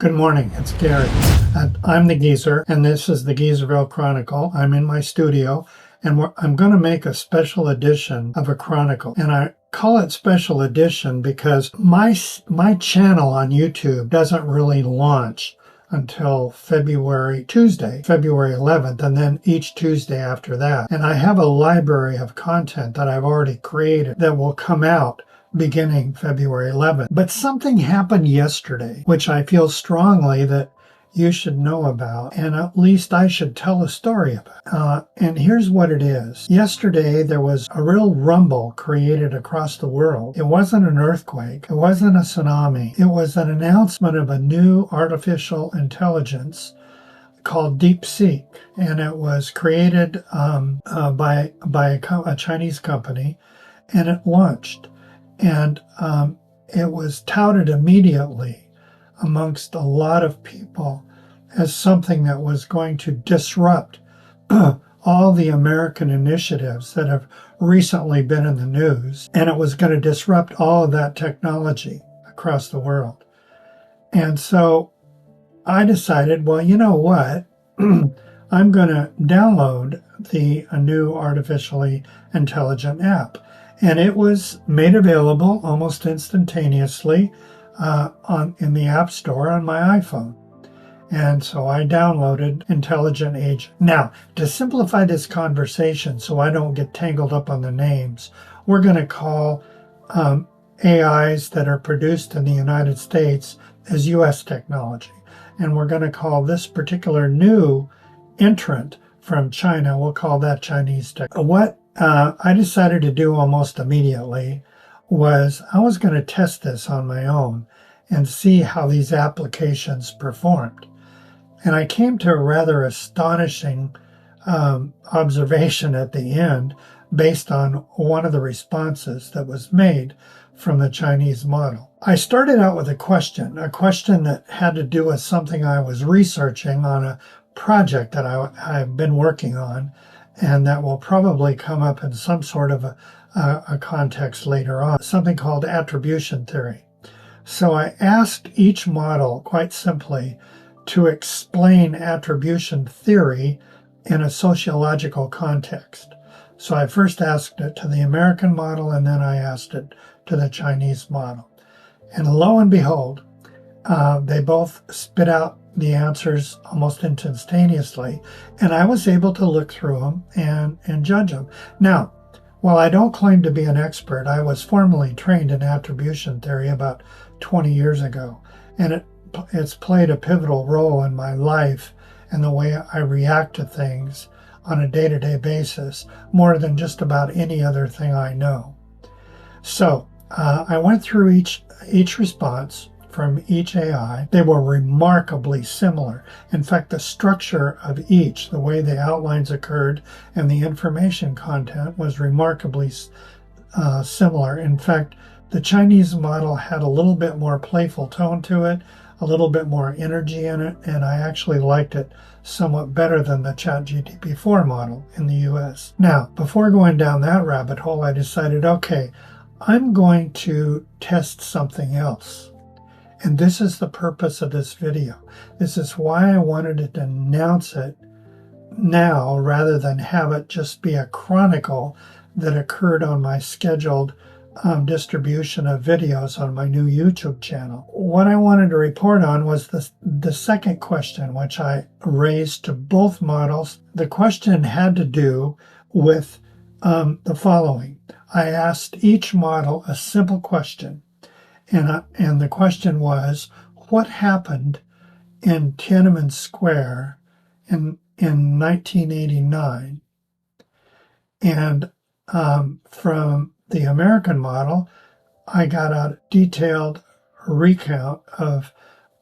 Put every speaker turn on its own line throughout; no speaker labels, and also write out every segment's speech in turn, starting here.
Good morning, it's Gary. I'm the Geezer, and this is the Geezerville Chronicle. I'm in my studio, and I'm going to make a special edition of a chronicle. And I call it special edition because my channel on YouTube doesn't really launch until Tuesday, February 11th, and then each Tuesday after that. And I have a library of content that I've already created that will come out beginning February 11th. But something happened yesterday, which I feel strongly that you should know about, and at least I should tell a story about. And here's what it is. Yesterday, there was a real rumble created across the world. It wasn't an earthquake. It wasn't a tsunami. It was an announcement of a new artificial intelligence called DeepSeek, and it was created by a Chinese company, and it launched. And it was touted immediately amongst a lot of people as something that was going to disrupt all the American initiatives that have recently been in the news. And it was going to disrupt all of that technology across the world. And so I decided, well, you know what? I'm going to download a new artificially intelligent app. And it was made available almost instantaneously in the App Store on my iPhone. And so I downloaded Intelligent Agent. Now, to simplify this conversation so I don't get tangled up on the names, we're going to call AIs that are produced in the United States as US technology. And we're going to call this particular new entrant from China, we'll call that Chinese tech. What I decided to do almost immediately was I was going to test this on my own and see how these applications performed. And I came to a rather astonishing observation at the end based on one of the responses that was made from the Chinese model. I started out with a question that had to do with something I was researching on a project that I've been working on, and that will probably come up in some sort of a context later on, something called attribution theory. So I asked each model, quite simply, to explain attribution theory in a sociological context. So I first asked it to the American model, and then I asked it to the Chinese model. And lo and behold, they both spit out the answers almost instantaneously, and I was able to look through them and judge them. Now, while I don't claim to be an expert, I was formally trained in attribution theory about 20 years ago, and it's played a pivotal role in my life and the way I react to things on a day-to-day basis, more than just about any other thing I know. So I went through each response from each AI. They were remarkably similar. In fact, the structure of each, the way the outlines occurred and the information content was remarkably similar. In fact, the Chinese model had a little bit more playful tone to it, a little bit more energy in it, and I actually liked it somewhat better than the ChatGPT 4 model in the US. Now, before going down that rabbit hole, I decided, okay, I'm going to test something else. And this is the purpose of this video. This is why I wanted to announce it now rather than have it just be a chronicle that occurred on my scheduled distribution of videos on my new YouTube channel. What I wanted to report on was the second question, which I raised to both models. The question had to do with the following. I asked each model a simple question. And the question was, what happened in Tiananmen Square in 1989? And from the American model, I got a detailed recount of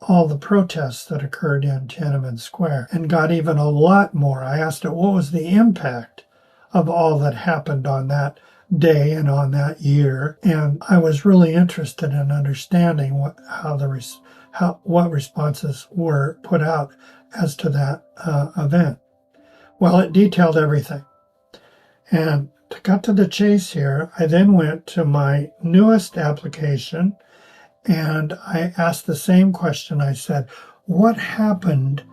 all the protests that occurred in Tiananmen Square and got even a lot more. I asked it, what was the impact of all that happened on that day and on that year? And I was really interested in understanding what responses were put out as to that event. Well, it detailed everything. And to cut to the chase here, I then went to my newest application And I asked the same question. I said, what happened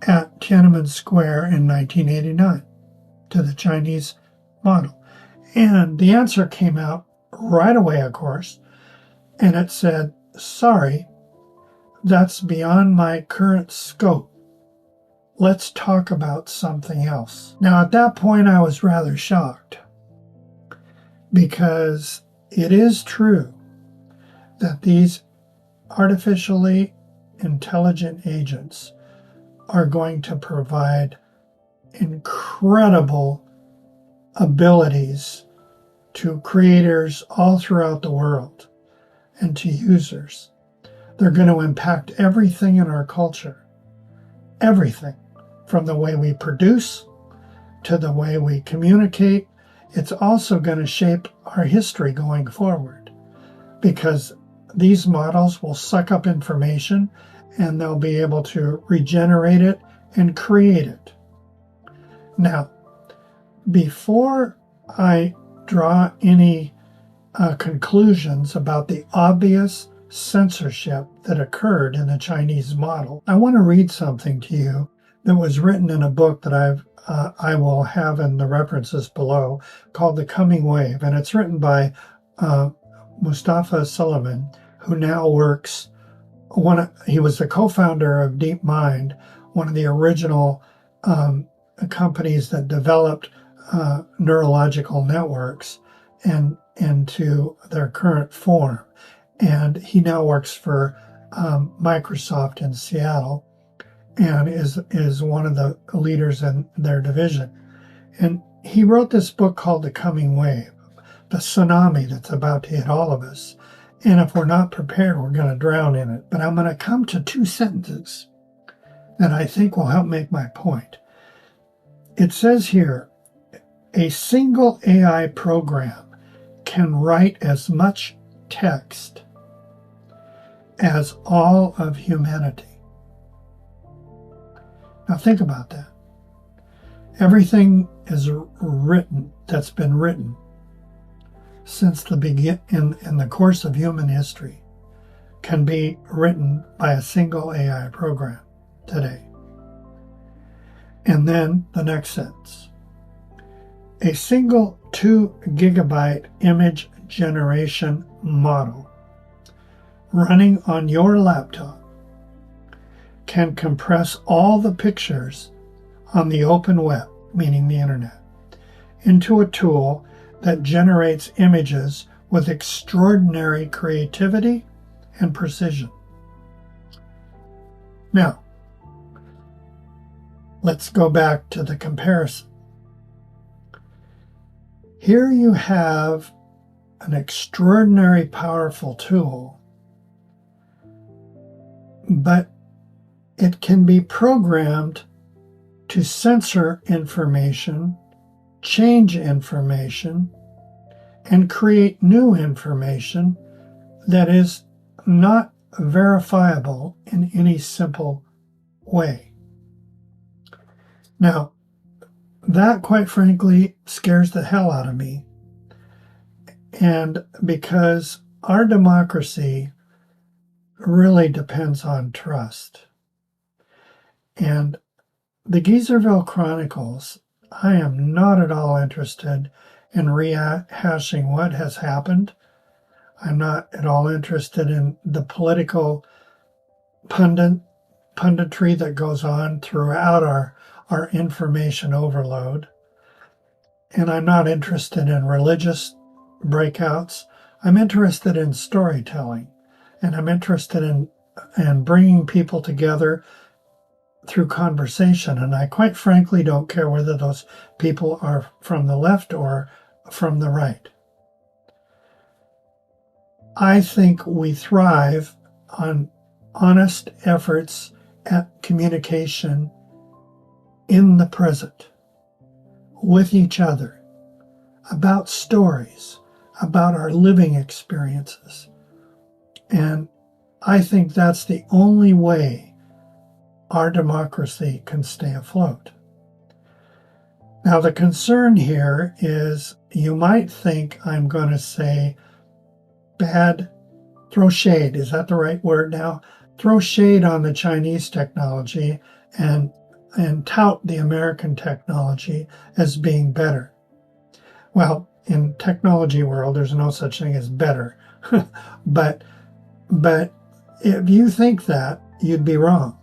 at Tiananmen Square in 1989 to the Chinese model? And the answer came out right away, of course, and it said, sorry, that's beyond my current scope. Let's talk about something else. Now, at that point, I was rather shocked because it is true that these artificially intelligent agents are going to provide incredible abilities to creators all throughout the world and to users. They're going to impact everything in our culture, everything, from the way we produce to the way we communicate. It's also going to shape our history going forward because these models will suck up information and they'll be able to regenerate it and create it. Now, before I draw any conclusions about the obvious censorship that occurred in the Chinese model, I want to read something to you that was written in a book that I will have in the references below called The Coming Wave, and it's written by Mustafa Suleiman, who now works. He was the co-founder of DeepMind, one of the original companies that developed neurological networks and into their current form. And he now works for Microsoft in Seattle and is one of the leaders in their division. And he wrote this book called The Coming Wave, the tsunami that's about to hit all of us. And if we're not prepared, we're going to drown in it. But I'm going to come to two sentences that I think will help make my point. It says here, a single AI program can write as much text as all of humanity. Now think about that. Everything is written that's been written since the in the course of human history can be written by a single AI program today. And then the next sentence. A single 2 gigabyte image generation model running on your laptop can compress all the pictures on the open web, meaning the internet, into a tool that generates images with extraordinary creativity and precision. Now, let's go back to the comparison. Here you have an extraordinary powerful tool, but it can be programmed to censor information, change information, and create new information that is not verifiable in any simple way. Now, that, quite frankly, scares the hell out of me. And because our democracy really depends on trust. And the Geyserville Chronicles, I am not at all interested in rehashing what has happened. I'm not at all interested in the political punditry that goes on throughout our information overload. And I'm not interested in religious breakouts. I'm interested in storytelling. And I'm interested in bringing people together through conversation. And I quite frankly don't care whether those people are from the left or from the right. I think we thrive on honest efforts at communication in the present, with each other, about stories, about our living experiences. And I think that's the only way our democracy can stay afloat. Now, the concern here is you might think I'm going to say bad throw shade, is that the right word now? Throw shade on the Chinese technology and tout the American technology as being better. Well, in technology world, there's no such thing as better. but if you think that, you'd be wrong.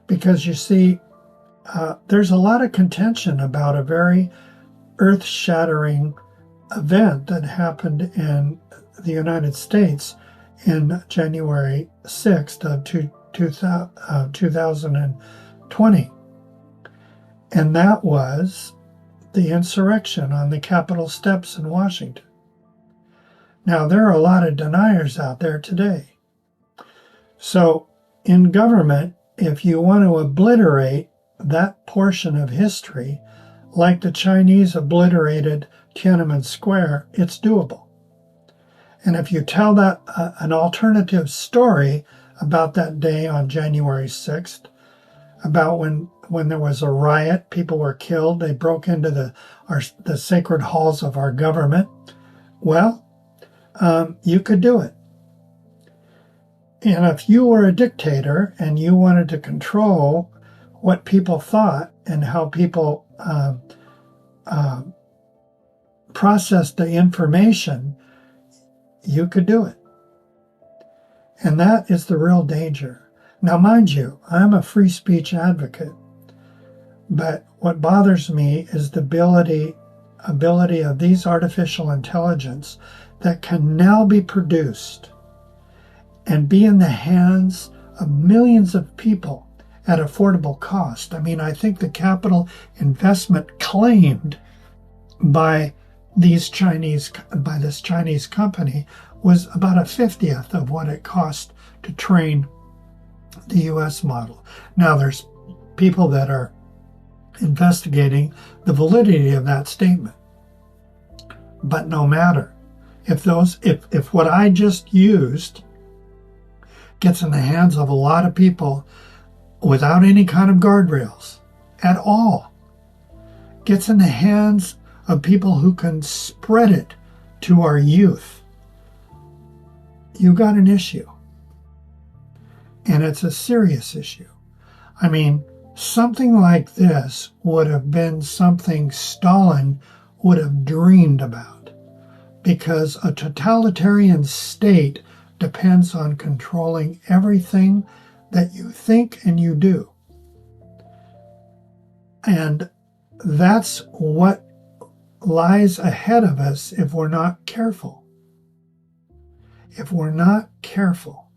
Because you see, there's a lot of contention about a very earth-shattering event that happened in the United States in January 6th of 2020. And that was the insurrection on the Capitol steps in Washington. Now, there are a lot of deniers out there today. So, in government, if you want to obliterate that portion of history, like the Chinese obliterated Tiananmen Square, it's doable. And if you tell that an alternative story about that day on January 6th, about when there was a riot, people were killed, they broke into the sacred halls of our government, well, you could do it. And if you were a dictator and you wanted to control what people thought and how people processed the information, you could do it. And that is the real danger. Now, mind you, I'm a free speech advocate, but what bothers me is the ability of these artificial intelligence that can now be produced and be in the hands of millions of people at affordable cost. I mean, I think the capital investment claimed by this Chinese company was about 1/50th of what it cost to train the US model. Now, there's people that are investigating the validity of that statement. But no matter, if what I just used gets in the hands of a lot of people without any kind of guardrails at all, gets in the hands of people who can spread it to our youth, you got an issue. And it's a serious issue. I mean, something like this would have been something Stalin would have dreamed about, because a totalitarian state depends on controlling everything that you think and you do. And that's what lies ahead of us if we're not careful. If we're not careful,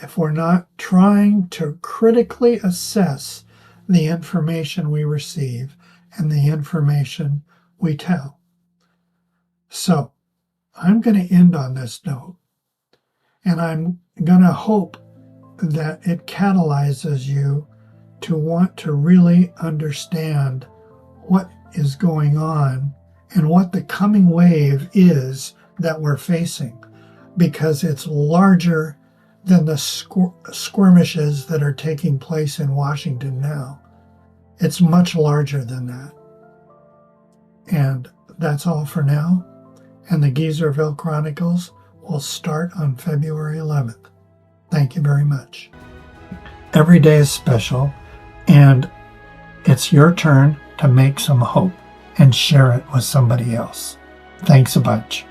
if we're not trying to critically assess the information we receive and the information we tell. So, I'm going to end on this note, and I'm going to hope that it catalyzes you to want to really understand what is going on and what the coming wave is that we're facing, because it's larger than the skirmishes that are taking place in Washington now. It's much larger than that. And that's all for now. And the Geezerville Chronicles will start on February 11th. Thank you very much. Every day is special, and it's your turn to make some hope and share it with somebody else. Thanks a bunch.